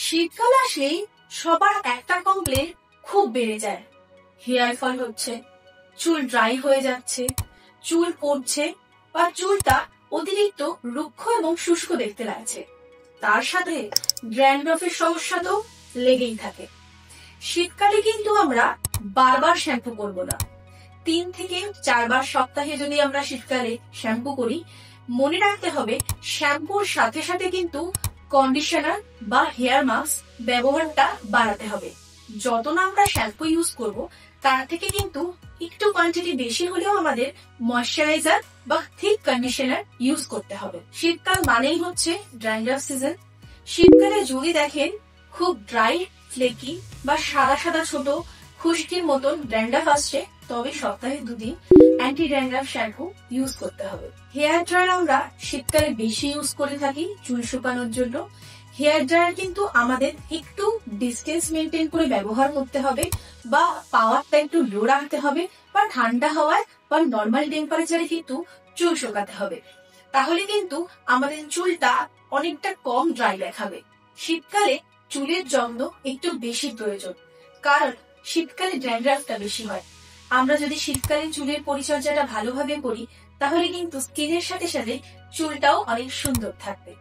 শীতকাল আসলেই সবার একটা কমপ্লেন খুব বেড়ে যায়। হেয়ার ফল হচ্ছে, চুল ড্রাই হয়ে যাচ্ছে, চুল পড়ছে বা চুলটা অতিরিক্ত রুক্ষ এবং শুষ্ক দেখতে লাগছে। তার সাথে ড্যান্ড্রফের সমস্যা তো লেগেই থাকে। শীতকালে কিন্তু আমরা বারবার শ্যাম্পু করব না। 3 থেকে 4 বার সপ্তাহে যদি আমরা শীতকালে শ্যাম্পু করি, মনে রাখতে হবে শ্যাম্পুর সাথে সাথে কিন্তু কন্ডিশনার বা হেয়ার মাস্ক ব্যবহারটা বাড়াতে হবে। যত না আমরা শ্যাম্পু ইউজ করব, তার থেকে কিন্তু একটু কোয়ান্টিটি বেশি হলেও আমাদের ময়শ্চারাইজার বা থিক কন্ডিশনার ইউজ করতে হবে। শীতকাল মানেই হচ্ছে ড্যান্ড্রফ সিজন। শীতকালে যদি দেখেন খুব ড্রাই, ফ্লেকি বা সাদা সাদা ছোট খুশকির মতন ড্যান্ড্রফ আসছে, তবে সপ্তাহে 2 দিন অ্যান্টি ড্যান্ড্রফ শ্যাম্পু ইউজ করতে হবে। হেয়ার ড্রায়ার আমরা শীতকালে বেশি ইউজ করে থাকি চুল শুকানোর জন্য। হেয়ার ড্রায়ার কিন্তু আমাদের একটু ডিস্টেন্স মেনটেন করে ব্যবহার করতে হবে, বা পাওয়ারটা একটু লো রাখতে হবে, বা ঠান্ডা হাওয়ায় বা নর্মাল টেম্পারেচারে কিন্তু চুল শুকাতে হবে। তাহলে কিন্তু আমাদের চুলটা অনেকটা কম ড্রাই দেখাবে। শীতকালে চুলের যত্ন একটু বেশি প্রয়োজন, কারণ শীতকালে ড্যান্ড্রফটা বেশি হয়। আমরা যদি শীতকালে চুলের পরিচর্যাটা ভালোভাবে করি, তাহলে কিন্তু স্কিনের সাথে সাথে চুলটাও অনেক সুন্দর থাকবে।